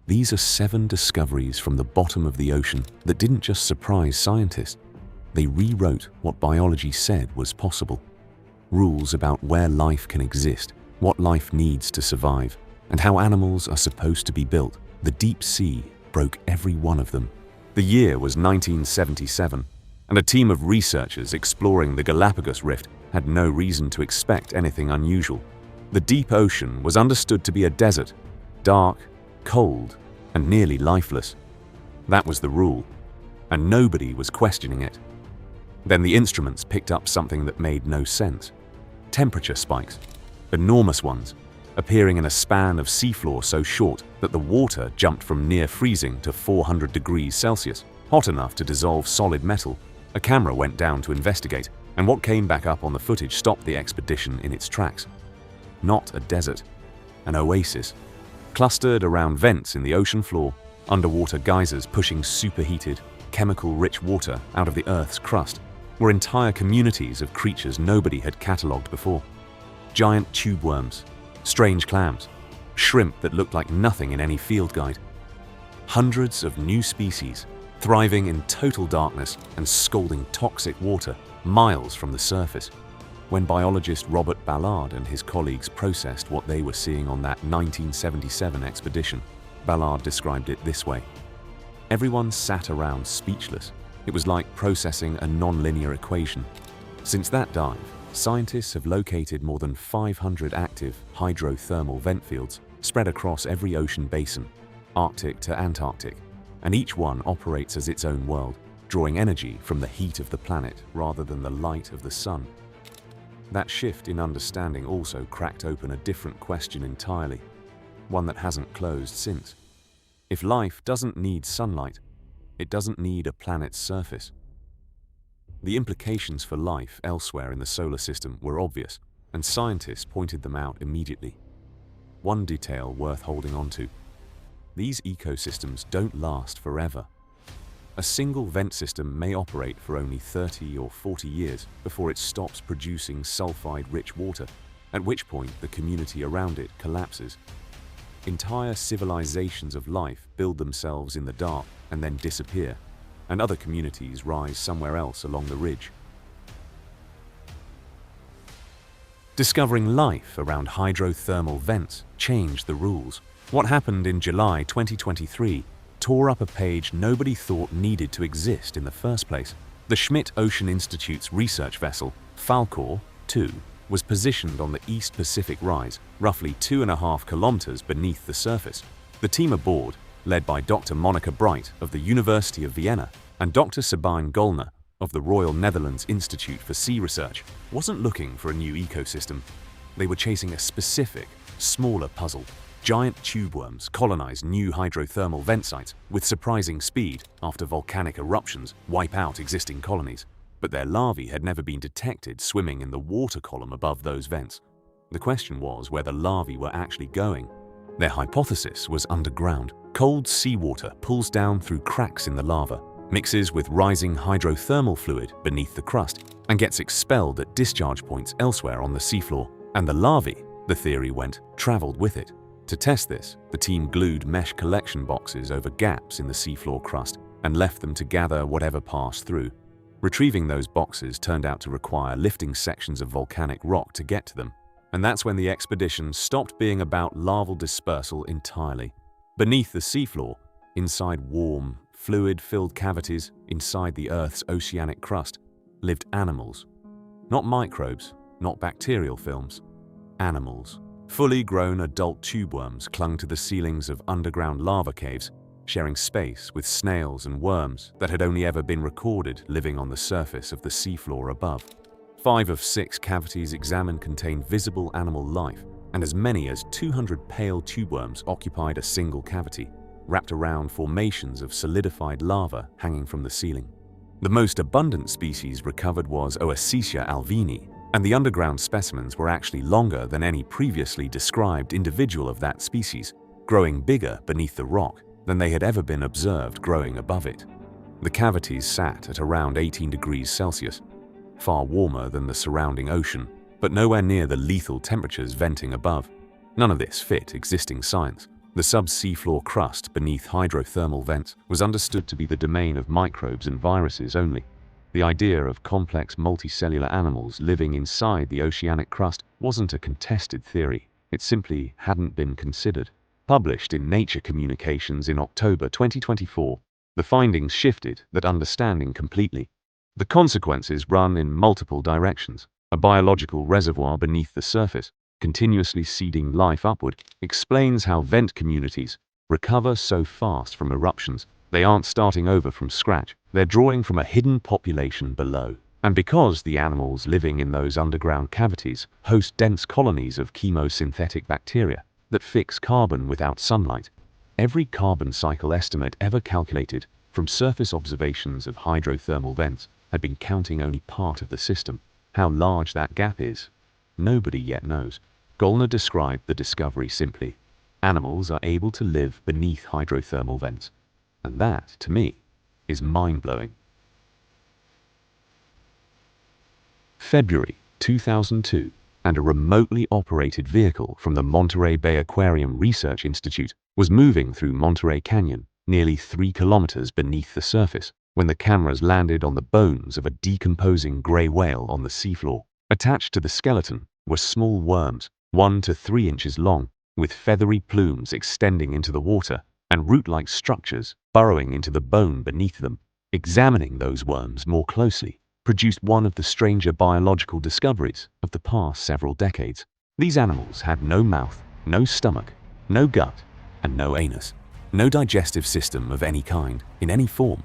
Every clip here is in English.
These are 7 discoveries from the bottom of the ocean that didn't just surprise scientists. They rewrote what biology said was possible. Rules about where life can exist, what life needs to survive, and how animals are supposed to be built. The deep sea broke every one of them. The year was 1977, and a team of researchers exploring the Galapagos Rift had no reason to expect anything unusual. The deep ocean was understood to be a desert, dark, cold, and nearly lifeless. That was the rule, and nobody was questioning it. Then the instruments picked up something that made no sense. Temperature spikes, enormous ones, appearing in a span of seafloor so short that the water jumped from near freezing to 400 degrees Celsius, hot enough to dissolve solid metal. A camera went down to investigate, and what came back up on the footage stopped the expedition in its tracks. Not a desert, an oasis. Clustered around vents in the ocean floor, underwater geysers pushing superheated, chemical-rich water out of the Earth's crust, were entire communities of creatures nobody had catalogued before. Giant tube worms, strange clams, shrimp that looked like nothing in any field guide. Hundreds of new species, thriving in total darkness and scalding toxic water miles from the surface. When biologist Robert Ballard and his colleagues processed what they were seeing on that 1977 expedition, Ballard described it this way. Everyone sat around speechless. It was like processing a non-linear equation. Since that dive, scientists have located more than 500 active hydrothermal vent fields spread across every ocean basin, Arctic to Antarctic, and each one operates as its own world, drawing energy from the heat of the planet rather than the light of the sun. That shift in understanding also cracked open a different question entirely, one that hasn't closed since. If life doesn't need sunlight, it doesn't need a planet's surface. The implications for life elsewhere in the solar system were obvious, and scientists pointed them out immediately. One detail worth holding on to: these ecosystems don't last forever. A single vent system may operate for only 30 or 40 years before it stops producing sulfide-rich water, at which point the community around it collapses. Entire civilizations of life build themselves in the dark and then disappear, and other communities rise somewhere else along the ridge. Discovering life around hydrothermal vents changed the rules. What happened in July 2023 tore up a page nobody thought needed to exist in the first place. The Schmidt Ocean Institute's research vessel, Falkor 2, was positioned on the East Pacific Rise, roughly 2.5 kilometers beneath the surface. The team aboard, led by Dr. Monica Bright of the University of Vienna and Dr. Sabine Gollner of the Royal Netherlands Institute for Sea Research, wasn't looking for a new ecosystem. They were chasing a specific, smaller puzzle. Giant tube worms colonize new hydrothermal vent sites with surprising speed after volcanic eruptions wipe out existing colonies. But their larvae had never been detected swimming in the water column above those vents. The question was where the larvae were actually going. Their hypothesis was underground. Cold seawater pulls down through cracks in the lava, mixes with rising hydrothermal fluid beneath the crust, and gets expelled at discharge points elsewhere on the seafloor. And the larvae, the theory went, traveled with it. To test this, the team glued mesh collection boxes over gaps in the seafloor crust and left them to gather whatever passed through. Retrieving those boxes turned out to require lifting sections of volcanic rock to get to them, and that's when the expedition stopped being about larval dispersal entirely. Beneath the seafloor, inside warm, fluid-filled cavities inside the Earth's oceanic crust, lived animals. Not microbes, not bacterial films. Animals. Fully grown adult tube worms clung to the ceilings of underground lava caves, sharing space with snails and worms that had only ever been recorded living on the surface of the seafloor above. 5 of 6 cavities examined contained visible animal life, and as many as 200 pale tube worms occupied a single cavity, wrapped around formations of solidified lava hanging from the ceiling. The most abundant species recovered was Osedax alvini, and the underground specimens were actually longer than any previously described individual of that species, growing bigger beneath the rock than they had ever been observed growing above it. The cavities sat at around 18 degrees Celsius, far warmer than the surrounding ocean, but nowhere near the lethal temperatures venting above. None of this fit existing science. The subseafloor crust beneath hydrothermal vents was understood to be the domain of microbes and viruses only. The idea of complex multicellular animals living inside the oceanic crust wasn't a contested theory. It simply hadn't been considered. Published in Nature Communications in October 2024, the findings shifted that understanding completely. The consequences run in multiple directions. A biological reservoir beneath the surface, continuously seeding life upward, explains how vent communities recover so fast from eruptions. They aren't starting over from scratch. They're drawing from a hidden population below. And because the animals living in those underground cavities host dense colonies of chemosynthetic bacteria that fix carbon without sunlight, every carbon cycle estimate ever calculated from surface observations of hydrothermal vents had been counting only part of the system. How large that gap is, nobody yet knows. Gollner described the discovery simply: animals are able to live beneath hydrothermal vents. And that, to me, is mind-blowing. February 2002, and a remotely operated vehicle from the Monterey Bay Aquarium Research Institute was moving through Monterey Canyon, nearly 3 kilometers beneath the surface, when the cameras landed on the bones of a decomposing gray whale on the seafloor. Attached to the skeleton were small worms, 1 to 3 inches long, with feathery plumes extending into the water and root-like structures burrowing into the bone beneath them. Examining those worms more closely produced one of the stranger biological discoveries of the past several decades. These animals had no mouth, no stomach, no gut, and no anus. No digestive system of any kind, in any form.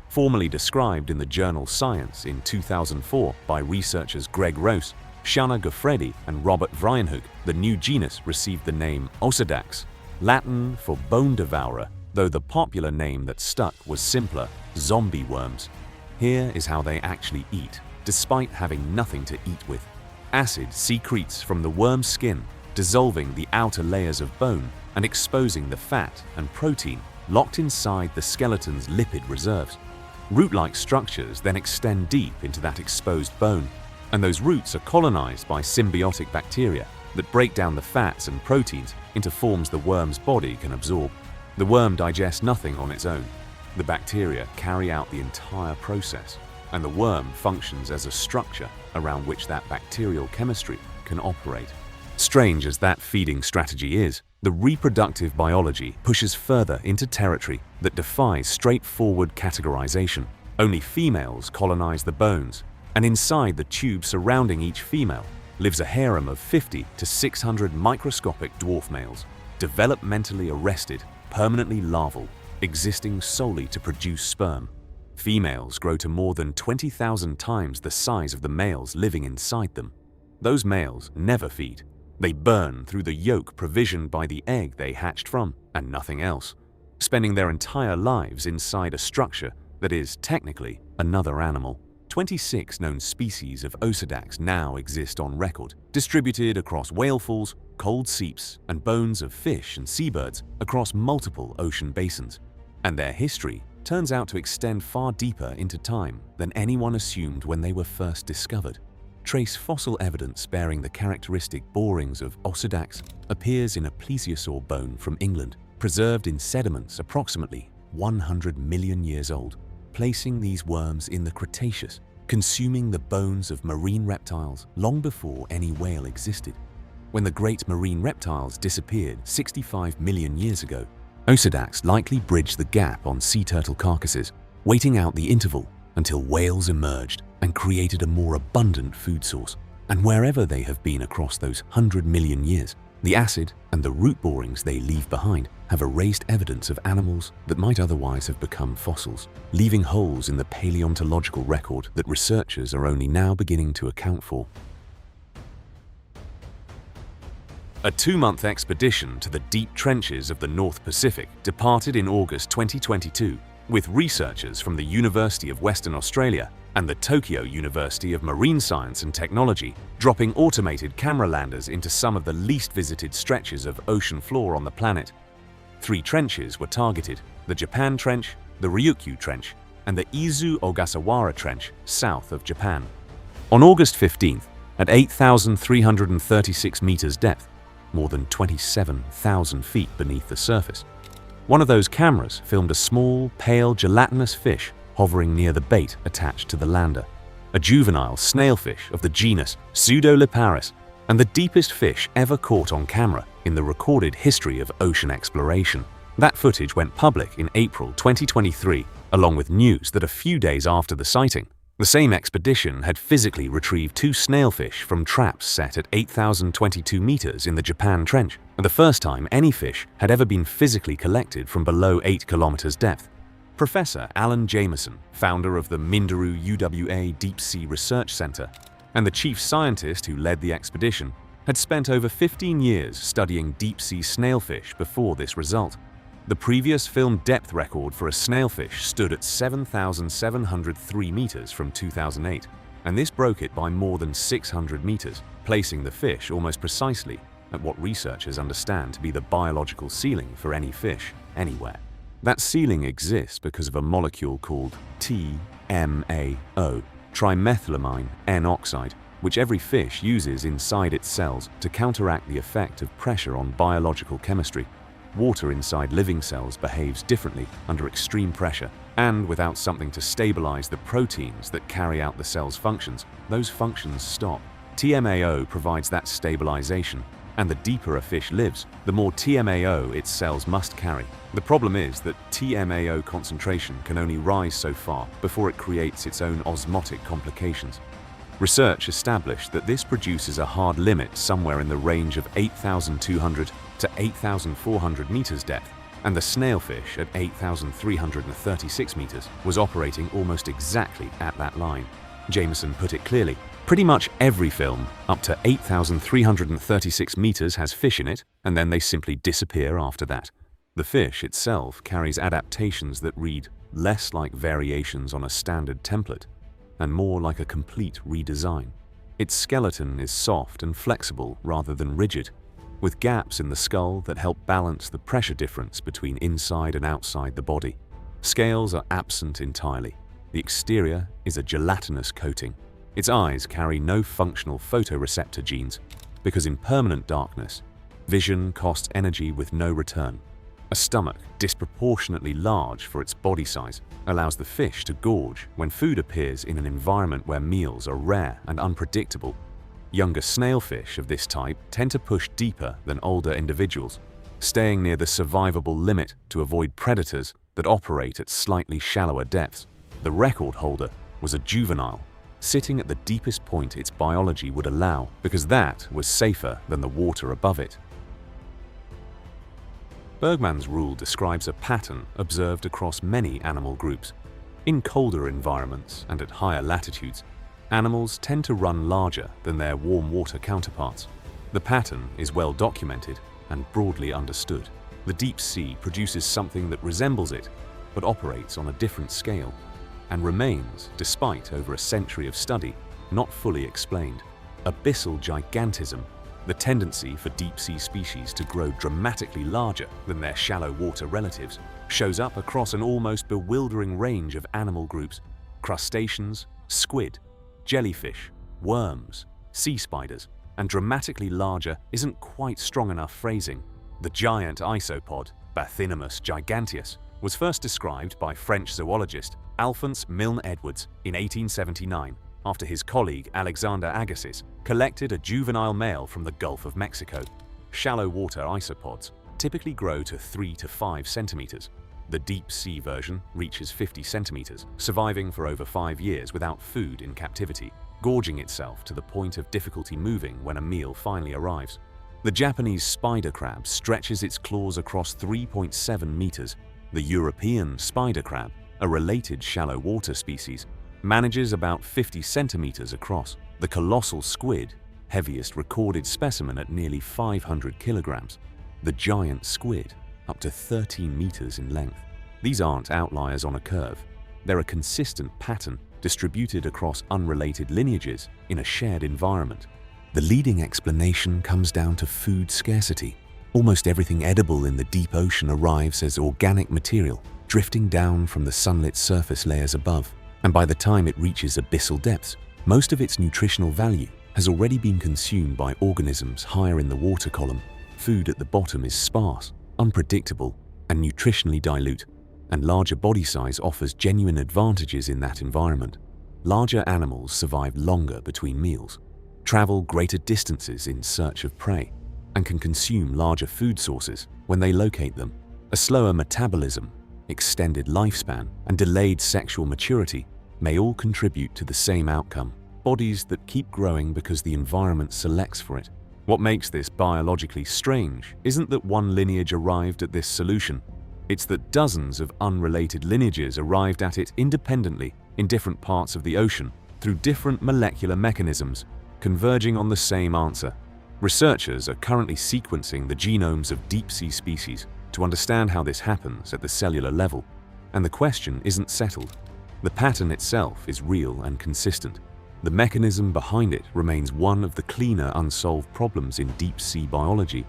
Formally described in the journal Science in 2004 by researchers Greg Rose, Shanna Goffredi, and Robert Vrienhoek, the new genus received the name Osedax, Latin for bone devourer, though the popular name that stuck was simpler: zombie worms. Here is how they actually eat, despite having nothing to eat with. Acid secretes from the worm's skin, dissolving the outer layers of bone and exposing the fat and protein locked inside the skeleton's lipid reserves. Root-like structures then extend deep into that exposed bone, and those roots are colonized by symbiotic bacteria that break down the fats and proteins into forms the worm's body can absorb. The worm digests nothing on its own. The bacteria carry out the entire process, and the worm functions as a structure around which that bacterial chemistry can operate. Strange as that feeding strategy is, the reproductive biology pushes further into territory that defies straightforward categorization. Only females colonize the bones, and inside the tube surrounding each female lives a harem of 50 to 600 microscopic dwarf males, developmentally arrested, permanently larval, existing solely to produce sperm. Females grow to more than 20,000 times the size of the males living inside them. Those males never feed. They burn through the yolk provisioned by the egg they hatched from, and nothing else, spending their entire lives inside a structure that is technically another animal. 26 known species of Osedax now exist on record, distributed across whalefalls, cold seeps, and bones of fish and seabirds across multiple ocean basins. And their history turns out to extend far deeper into time than anyone assumed when they were first discovered. Trace fossil evidence bearing the characteristic borings of Osedax appears in a plesiosaur bone from England, preserved in sediments approximately 100 million years old, placing these worms in the Cretaceous, consuming the bones of marine reptiles long before any whale existed. When the great marine reptiles disappeared 65 million years ago, Osedax likely bridged the gap on sea turtle carcasses, waiting out the interval until whales emerged and created a more abundant food source. And wherever they have been across those 100 million years, the acid and the root borings they leave behind have erased evidence of animals that might otherwise have become fossils, leaving holes in the paleontological record that researchers are only now beginning to account for. A 2-month expedition to the deep trenches of the North Pacific departed in August 2022, with researchers from the University of Western Australia and the Tokyo University of Marine Science and Technology dropping automated camera landers into some of the least visited stretches of ocean floor on the planet. 3 trenches were targeted: the Japan Trench, the Ryukyu Trench, and the Izu-Ogasawara Trench south of Japan. On August 15th, at 8,336 meters depth, more than 27,000 feet beneath the surface. One of those cameras filmed a small, pale, gelatinous fish hovering near the bait attached to the lander, a juvenile snailfish of the genus Pseudoliparis, and the deepest fish ever caught on camera in the recorded history of ocean exploration. That footage went public in April 2023, along with news that a few days after the sighting, the same expedition had physically retrieved 2 snailfish from traps set at 8,022 meters in the Japan Trench, and the first time any fish had ever been physically collected from below 8 kilometers depth. Professor Alan Jameson, founder of the Mindaru UWA Deep Sea Research Center, and the chief scientist who led the expedition, had spent over 15 years studying deep-sea snailfish before this result. The previous filmed depth record for a snailfish stood at 7,703 meters from 2008, and this broke it by more than 600 meters, placing the fish almost precisely at what researchers understand to be the biological ceiling for any fish, anywhere. That ceiling exists because of a molecule called TMAO, trimethylamine N-oxide, which every fish uses inside its cells to counteract the effect of pressure on biological chemistry. Water inside living cells behaves differently under extreme pressure, and without something to stabilize the proteins that carry out the cell's functions, those functions stop. TMAO provides that stabilization, and the deeper a fish lives, the more TMAO its cells must carry. The problem is that TMAO concentration can only rise so far before it creates its own osmotic complications. Research established that this produces a hard limit somewhere in the range of 8,200 to 8,400 meters depth, and the snailfish at 8,336 meters was operating almost exactly at that line. Jameson put it clearly: pretty much every film up to 8,336 meters has fish in it, and then they simply disappear after that. The fish itself carries adaptations that read less like variations on a standard template and more like a complete redesign. Its skeleton is soft and flexible rather than rigid, with gaps in the skull that help balance the pressure difference between inside and outside the body. Scales are absent entirely. The exterior is a gelatinous coating. Its eyes carry no functional photoreceptor genes, because in permanent darkness, vision costs energy with no return. A stomach disproportionately large for its body size allows the fish to gorge when food appears in an environment where meals are rare and unpredictable. Younger snailfish of this type tend to push deeper than older individuals, staying near the survivable limit to avoid predators that operate at slightly shallower depths. The record holder was a juvenile, sitting at the deepest point its biology would allow, because that was safer than the water above it. Bergmann's rule describes a pattern observed across many animal groups. In colder environments and at higher latitudes, animals tend to run larger than their warm water counterparts. The pattern is well documented and broadly understood. The deep sea produces something that resembles it, but operates on a different scale, and remains, despite over a century of study, not fully explained. Abyssal gigantism, the tendency for deep-sea species to grow dramatically larger than their shallow water relatives, shows up across an almost bewildering range of animal groups: crustaceans, squid, jellyfish, worms, sea spiders, and dramatically larger isn't quite strong enough phrasing. The giant isopod, Bathynomus giganteus, was first described by French zoologist Alphonse Milne-Edwards in 1879, after his colleague Alexander Agassiz collected a juvenile male from the Gulf of Mexico. Shallow water isopods typically grow to 3 to 5 centimeters. The deep sea version reaches 50 centimeters, surviving for over 5 years without food in captivity, gorging itself to the point of difficulty moving when a meal finally arrives. The Japanese spider crab stretches its claws across 3.7 meters. The European spider crab, a related shallow water species, manages about 50 centimeters across. The colossal squid, heaviest recorded specimen at nearly 500 kilograms. The giant squid, up to 13 meters in length. These aren't outliers on a curve. They're a consistent pattern distributed across unrelated lineages in a shared environment. The leading explanation comes down to food scarcity. Almost everything edible in the deep ocean arrives as organic material, drifting down from the sunlit surface layers above. And by the time it reaches abyssal depths, most of its nutritional value has already been consumed by organisms higher in the water column. Food at the bottom is sparse, unpredictable, and nutritionally dilute, and larger body size offers genuine advantages in that environment. Larger animals survive longer between meals, travel greater distances in search of prey, and can consume larger food sources when they locate them. A slower metabolism, extended lifespan, and delayed sexual maturity may all contribute to the same outcome: bodies that keep growing because the environment selects for it. What makes this biologically strange isn't that one lineage arrived at this solution. It's that dozens of unrelated lineages arrived at it independently in different parts of the ocean through different molecular mechanisms, converging on the same answer. Researchers are currently sequencing the genomes of deep-sea species to understand how this happens at the cellular level, and the question isn't settled. The pattern itself is real and consistent. The mechanism behind it remains one of the cleaner unsolved problems in deep-sea biology.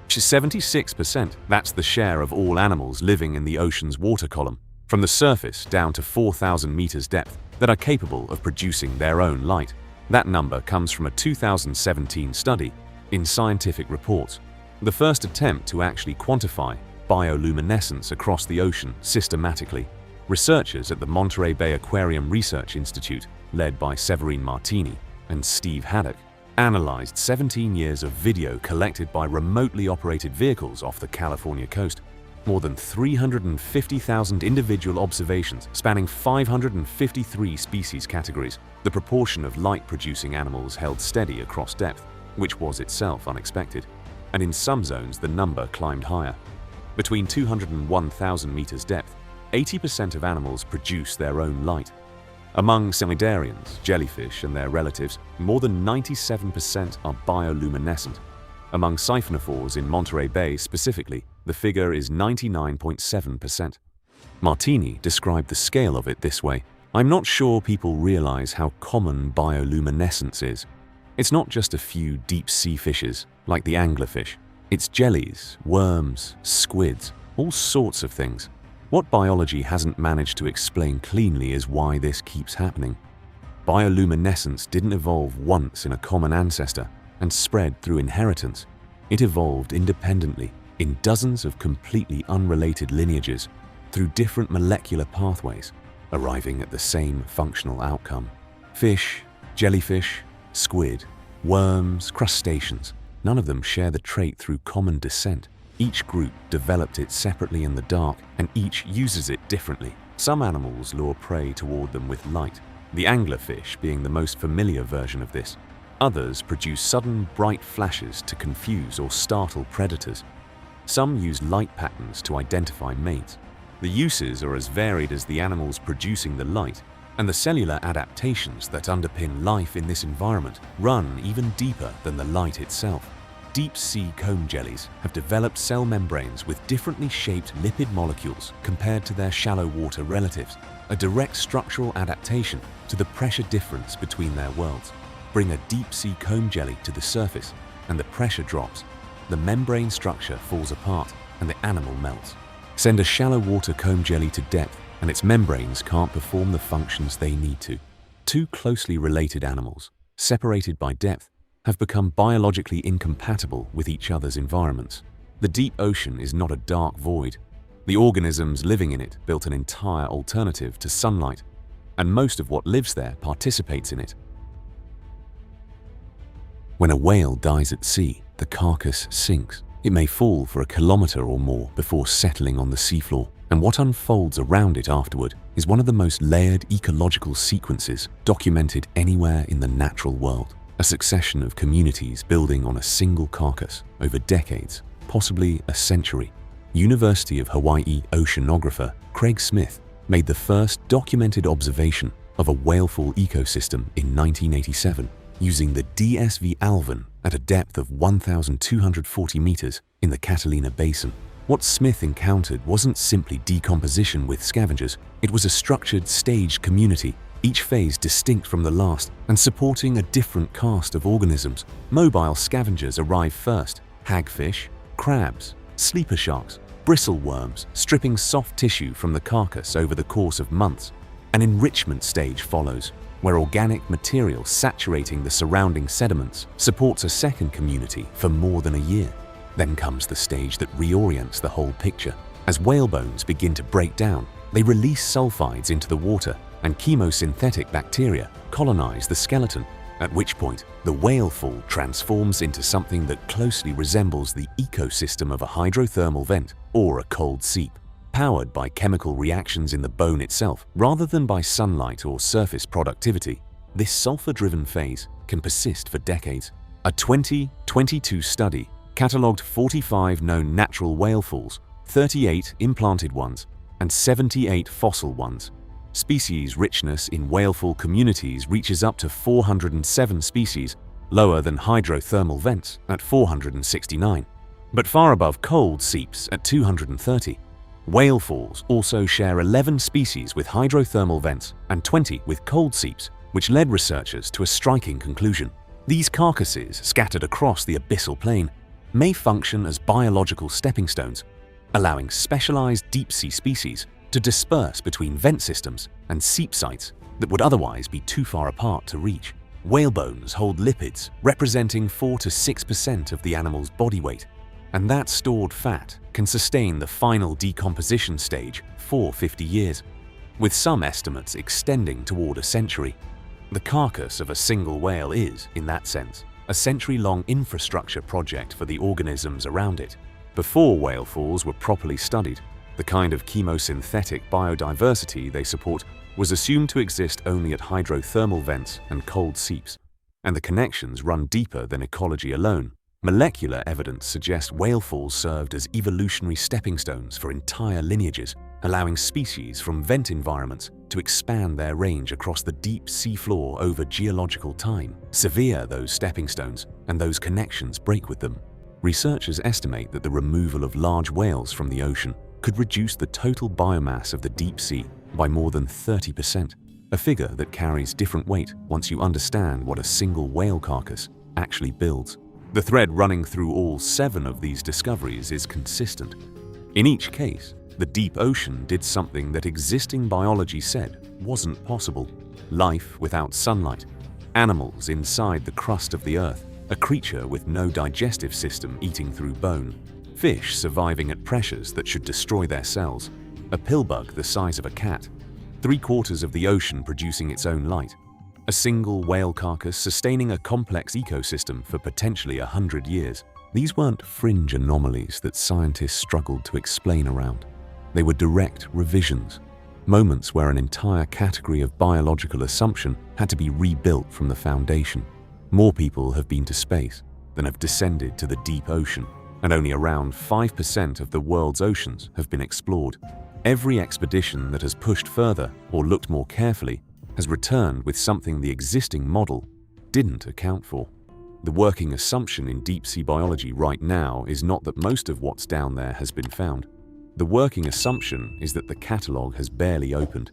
76%, that's the share of all animals living in the ocean's water column, from the surface down to 4,000 meters depth, that are capable of producing their own light. That number comes from a 2017 study in Scientific Reports, the first attempt to actually quantify bioluminescence across the ocean systematically. Researchers at the Monterey Bay Aquarium Research Institute, led by Severine Martini and Steve Haddock, analyzed 17 years of video collected by remotely operated vehicles off the California coast. More than 350,000 individual observations spanning 553 species categories. The proportion of light-producing animals held steady across depth, which was itself unexpected, and in some zones the number climbed higher. Between 200 and 1,000 meters depth, 80% of animals produce their own light. Among cnidarians, jellyfish and their relatives, more than 97% are bioluminescent. Among siphonophores in Monterey Bay specifically, the figure is 99.7%. Martini described the scale of it this way: "I'm not sure people realize how common bioluminescence is. It's not just a few deep-sea fishes, like the anglerfish. It's jellies, worms, squids, all sorts of things. What biology hasn't managed to explain cleanly is why this keeps happening. Bioluminescence didn't evolve once in a common ancestor and spread through inheritance. It evolved independently in dozens of completely unrelated lineages through different molecular pathways, arriving at the same functional outcome. Fish, jellyfish, squid, worms, crustaceans, none of them share the trait through common descent. Each group developed it separately in the dark, and each uses it differently. Some animals lure prey toward them with light, the anglerfish being the most familiar version of this. Others produce sudden, bright flashes to confuse or startle predators. Some use light patterns to identify mates. The uses are as varied as the animals producing the light, and the cellular adaptations that underpin life in this environment run even deeper than the light itself. Deep-sea comb jellies have developed cell membranes with differently shaped lipid molecules compared to their shallow water relatives, a direct structural adaptation to the pressure difference between their worlds. Bring a deep-sea comb jelly to the surface, and the pressure drops. The membrane structure falls apart, and the animal melts. Send a shallow water comb jelly to depth, and its membranes can't perform the functions they need to. Two closely related animals, separated by depth, have become biologically incompatible with each other's environments. The deep ocean is not a dark void. The organisms living in it built an entire alternative to sunlight, and most of what lives there participates in it. When a whale dies at sea, the carcass sinks. It may fall for a kilometer or more before settling on the seafloor, and what unfolds around it afterward is one of the most layered ecological sequences documented anywhere in the natural world. A succession of communities building on a single carcass over decades, possibly a century. University of Hawaii oceanographer Craig Smith made the first documented observation of a whaleful ecosystem in 1987 using the DSV Alvin at a depth of 1,240 meters in the Catalina Basin. What Smith encountered wasn't simply decomposition with scavengers, it was a structured, staged community, each phase distinct from the last and supporting a different cast of organisms. Mobile scavengers arrive first: hagfish, crabs, sleeper sharks, bristleworms, stripping soft tissue from the carcass over the course of months. An enrichment stage follows. where organic material saturating the surrounding sediments supports a second community for more than a year. Then comes the stage that reorients the whole picture. As whale bones begin to break down, they release sulfides into the water, and chemosynthetic bacteria colonize the skeleton, at which point the whale fall transforms into something that closely resembles the ecosystem of a hydrothermal vent or a cold seep, powered by chemical reactions in the bone itself rather than by sunlight or surface productivity. This sulfur-driven phase can persist for decades. A 2022 study catalogued 45 known natural whale falls, 38 implanted ones, and 78 fossil ones. Species richness in whalefall communities reaches up to 407 species, lower than hydrothermal vents at 469, but far above cold seeps at 230. Whale falls also share 11 species with hydrothermal vents and 20 with cold seeps, which led researchers to a striking conclusion. These carcasses, scattered across the abyssal plain, may function as biological stepping stones, allowing specialized deep-sea species to disperse between vent systems and seep sites that would otherwise be too far apart to reach. Whale bones hold lipids representing 4 to 6% of the animal's body weight, and that stored fat can sustain the final decomposition stage for 50 years, with some estimates extending toward a century. The carcass of a single whale is, in that sense, a century-long infrastructure project for the organisms around it. Before whale falls were properly studied, the kind of chemosynthetic biodiversity they support was assumed to exist only at hydrothermal vents and cold seeps, and the connections run deeper than ecology alone. Molecular evidence suggests whale falls served as evolutionary stepping stones for entire lineages, allowing species from vent environments to expand their range across the deep seafloor over geological time. Severe those stepping stones, and those connections break with them. Researchers estimate that the removal of large whales from the ocean could reduce the total biomass of the deep sea by more than 30%, a figure that carries different weight once you understand what a single whale carcass actually builds. The thread running through all 7 of these discoveries is consistent. In each case, the deep ocean did something that existing biology said wasn't possible. Life without sunlight, animals inside the crust of the earth, a creature with no digestive system eating through bone, fish surviving at pressures that should destroy their cells, a pillbug the size of a cat, 3/4 of the ocean producing its own light, a single whale carcass sustaining a complex ecosystem for potentially 100 years. These weren't fringe anomalies that scientists struggled to explain around. They were direct revisions, moments where an entire category of biological assumption had to be rebuilt from the foundation. More people have been to space than have descended to the deep ocean, and only around 5% of the world's oceans have been explored. Every expedition that has pushed further or looked more carefully has returned with something the existing model didn't account for. The working assumption in deep-sea biology right now is not that most of what's down there has been found. The working assumption is that the catalogue has barely opened,